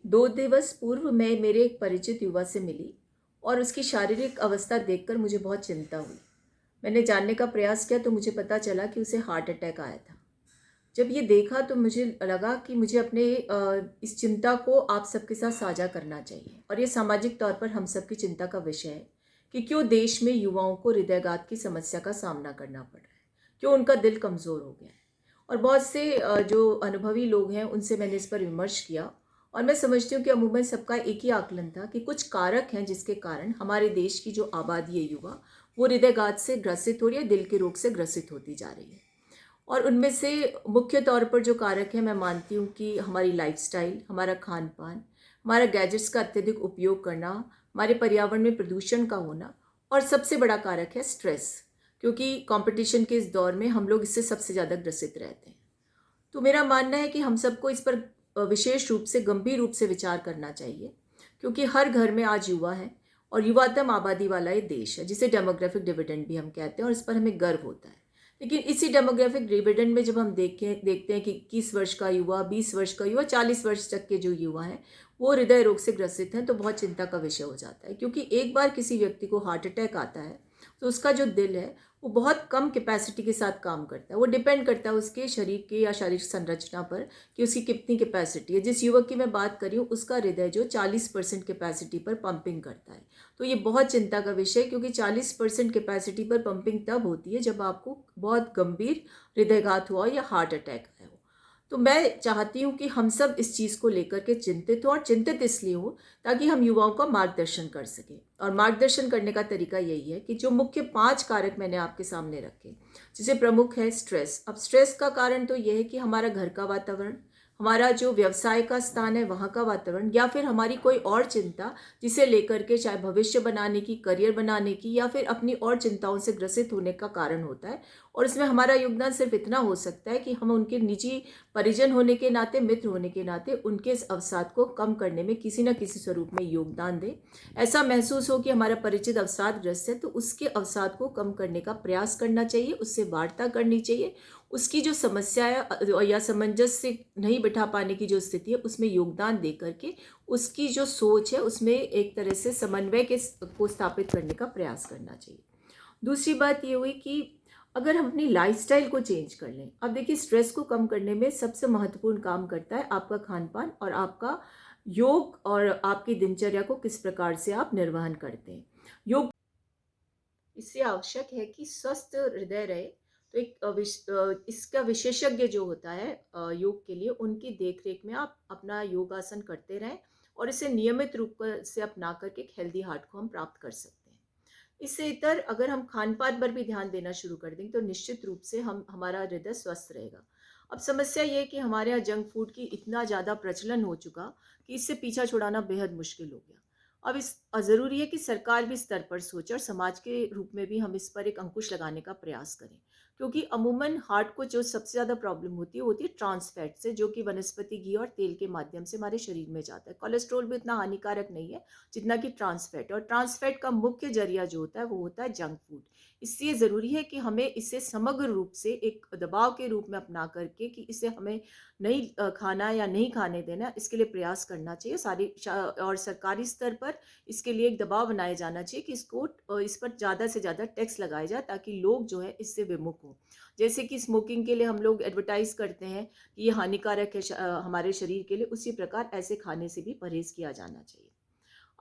2 दिवस पूर्व मैं मेरे एक परिचित युवा से मिली और उसकी शारीरिक अवस्था देखकर मुझे बहुत चिंता हुई। मैंने जानने का प्रयास किया तो मुझे पता चला कि उसे हार्ट अटैक आया था। जब ये देखा तो मुझे लगा कि मुझे अपने इस चिंता को आप सबके साथ साझा करना चाहिए और ये सामाजिक तौर पर हम सबकी चिंता का विषय है कि क्यों देश में युवाओं को हृदयघात की समस्या का सामना करना पड़ रहा है, क्यों उनका दिल कमज़ोर हो गया है। और बहुत से जो अनुभवी लोग हैं उनसे मैंने इस पर विमर्श किया और मैं समझती हूँ कि अमूमन सबका एक ही आकलन था कि कुछ कारक हैं जिसके कारण हमारे देश की जो आबादी है युवा, वो हृदयघात से ग्रसित हो रही है, दिल के रोग से ग्रसित होती जा रही है। और उनमें से मुख्य तौर पर जो कारक है मैं मानती हूँ कि हमारी लाइफस्टाइल, हमारा खान-पान, हमारा गैजेट्स का अत्यधिक उपयोग करना, हमारे पर्यावरण में प्रदूषण का होना और सबसे बड़ा कारक है स्ट्रेस, क्योंकि कंपटीशन के इस दौर में हम लोग इससे सबसे ज़्यादा ग्रसित रहते हैं। तो मेरा मानना है कि हम सबको इस पर विशेष रूप से गंभीर रूप से विचार करना चाहिए, क्योंकि हर घर में आज युवा है और युवातम आबादी वाला ये देश है जिसे डेमोग्राफिक डिविडेंड भी हम कहते हैं और इस पर हमें गर्व होता है। लेकिन इसी डेमोग्राफिक डिविडेंड में जब हम देखते हैं कि 21 वर्ष का युवा, 20 वर्ष का युवा, 40 वर्ष तक के जो युवा हैं वो हृदय रोग से ग्रसित हैं, तो बहुत चिंता का विषय हो जाता है, क्योंकि एक बार किसी व्यक्ति को हार्ट अटैक आता है तो उसका जो दिल है वो बहुत कम कैपेसिटी के साथ काम करता है। वो डिपेंड करता है उसके शरीर के या शारीरिक संरचना पर कि उसकी कितनी कैपेसिटी है। जिस युवक की मैं बात कर रही हूँ उसका हृदय जो 40% कैपेसिटी पर पंपिंग करता है। तो ये बहुत चिंता का विषय है, क्योंकि 40% कैपेसिटी पर पंपिंग तब होती है जब आपको बहुत गंभीर हृदयघात हुआ या हार्ट अटैक आया हो। तो मैं चाहती हूँ कि हम सब इस चीज़ को लेकर के चिंतित हों, और चिंतित इसलिए हो ताकि हम युवाओं का मार्गदर्शन कर सकें। और मार्गदर्शन करने का तरीका यही है कि जो मुख्य 5 कारक मैंने आपके सामने रखे, जिसे प्रमुख है स्ट्रेस। अब स्ट्रेस का कारण तो यह है कि हमारा घर का वातावरण, हमारा जो व्यवसाय का स्थान है वहाँ का वातावरण, या फिर हमारी कोई और चिंता जिसे लेकर के चाहे भविष्य बनाने की, करियर बनाने की, या फिर अपनी और चिंताओं से ग्रसित होने का कारण होता है। और इसमें हमारा योगदान सिर्फ इतना हो सकता है कि हम उनके निजी परिजन होने के नाते, मित्र होने के नाते उनके इस अवसाद को कम करने में किसी न किसी स्वरूप में योगदान दें। ऐसा महसूस हो कि हमारा परिचित अवसादग्रस्त है तो उसके अवसाद को कम करने का प्रयास करना चाहिए, उससे वार्ता करनी चाहिए। उसकी जो समस्या है या सामंजस्य नहीं बिठा पाने की जो स्थिति है उसमें योगदान दे करके उसकी जो सोच है उसमें एक तरह से समन्वय के को स्थापित करने का प्रयास करना चाहिए। दूसरी बात ये हुई कि अगर हम अपनी लाइफस्टाइल को चेंज कर लें। अब देखिए, स्ट्रेस को कम करने में सबसे महत्वपूर्ण काम करता है आपका खान-पान और आपका योग, और आपकी दिनचर्या को किस प्रकार से आप निर्वहन करते हैं। योग इससे आवश्यक है कि स्वस्थ हृदय रहे, तो एक इसका विशेषज्ञ जो होता है योग के लिए, उनकी देख-रेख में आप अपना योगासन करते रहें और इसे नियमित रूप से अपना करके एक हेल्दी हार्ट को हम प्राप्त कर सकते हैं। इससे इतर अगर हम खान-पान पर भी ध्यान देना शुरू कर देंगे तो निश्चित रूप से हम हमारा हृदय स्वस्थ रहेगा। अब समस्या ये है कि हमारे यहाँ जंक फूड की इतना ज़्यादा प्रचलन हो चुका कि इससे पीछा छुड़ाना बेहद मुश्किल हो गया। अब ज़रूरी है कि सरकार भी स्तर पर सोचे और समाज के रूप में भी हम इस पर एक अंकुश लगाने का प्रयास करें। क्योंकि अमूमन हार्ट को जो सबसे ज़्यादा प्रॉब्लम होती है वो होती है ट्रांस फैट से, जो कि वनस्पति घी और तेल के माध्यम से हमारे शरीर में जाता है। कोलेस्ट्रॉल भी उतना हानिकारक नहीं है जितना कि ट्रांस फैट, और ट्रांस फैट का मुख्य जरिया जो होता है वो होता है जंक फूड। इसलिए ज़रूरी है कि हमें इसे समग्र रूप से एक दबाव के रूप में अपना करके कि इसे हमें नहीं खाना या नहीं खाने देना, इसके लिए प्रयास करना चाहिए। और सरकारी स्तर पर इसके लिए एक दबाव बनाया जाना चाहिए कि इस पर ज़्यादा से ज़्यादा टैक्स लगाया जाए ताकि लोग जो है इससे विमुख हों। जैसे कि स्मोकिंग के लिए हम लोग एडवर्टाइज़ करते हैं कि ये हानिकारक है हमारे शरीर के लिए, उसी प्रकार ऐसे खाने से भी परहेज़ किया जाना चाहिए।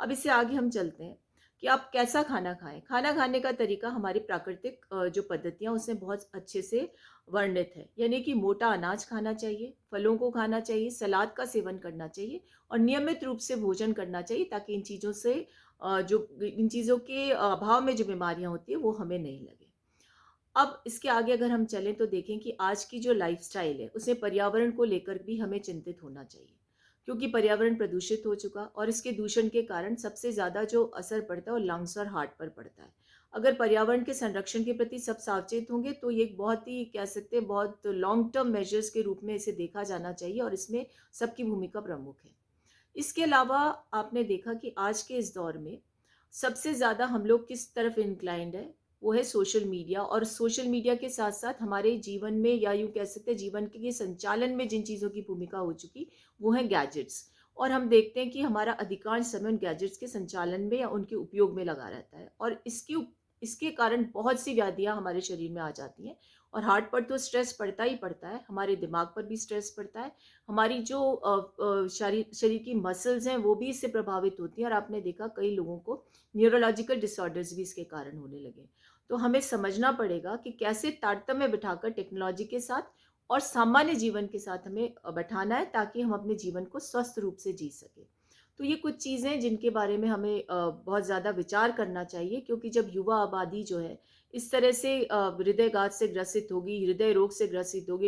अब इससे आगे हम चलते हैं कि आप कैसा खाना खाएँ। खाना खाने का तरीका हमारी प्राकृतिक जो पद्धतियाँ उसमें बहुत अच्छे से वर्णित है। यानी कि मोटा अनाज खाना चाहिए, फलों को खाना चाहिए, सलाद का सेवन करना चाहिए और नियमित रूप से भोजन करना चाहिए ताकि इन चीज़ों से इन चीज़ों के अभाव में जो बीमारियाँ होती हैं वो हमें नहीं लगें। अब इसके आगे अगर हम चलें तो देखें कि आज की जो लाइफ़स्टाइल है, उसमें पर्यावरण को लेकर भी हमें चिंतित होना चाहिए। क्योंकि पर्यावरण प्रदूषित हो चुका और इसके दूषण के कारण सबसे ज़्यादा जो असर पड़ता है वो लंग्स और हार्ट पर पड़ता है। अगर पर्यावरण के संरक्षण के प्रति सब सावचेत होंगे तो ये एक बहुत ही कह सकते हैं बहुत लॉन्ग टर्म मेजर्स के रूप में इसे देखा जाना चाहिए और इसमें सबकी भूमिका प्रमुख है। इसके अलावा आपने देखा कि आज के इस दौर में सबसे ज़्यादा हम लोग किस तरफ इंक्लाइंड है, वो है सोशल मीडिया। और सोशल मीडिया के साथ-साथ हमारे जीवन में, या यूँ कह सकते हैं जीवन के संचालन में जिन चीज़ों की भूमिका हो चुकी, वो है गैजेट्स। और हम देखते हैं कि हमारा अधिकांश समय उन गैजेट्स के संचालन में या उनके उपयोग में लगा रहता है, और इसके कारण बहुत सी व्याधियाँ हमारे शरीर में आ जाती हैं। और हार्ट पर तो स्ट्रेस पड़ता ही पड़ता है, हमारे दिमाग पर भी स्ट्रेस पड़ता है, हमारी जो शरीर की मसल्स हैं वो भी इससे प्रभावित होती हैं, और आपने देखा कई लोगों को न्यूरोलॉजिकल डिसऑर्डर्स भी इसके कारण होने लगे। तो हमें समझना पड़ेगा कि कैसे तारतम्य बिठाकर टेक्नोलॉजी के साथ और सामान्य जीवन के साथ हमें बैठाना है, ताकि हम अपने जीवन को स्वस्थ रूप से जी सकें। तो ये कुछ चीज़ें जिनके बारे में हमें बहुत ज़्यादा विचार करना चाहिए, क्योंकि जब युवा आबादी जो है इस तरह से हृदयघात से ग्रसित होगी, हृदय रोग से ग्रसित होगी,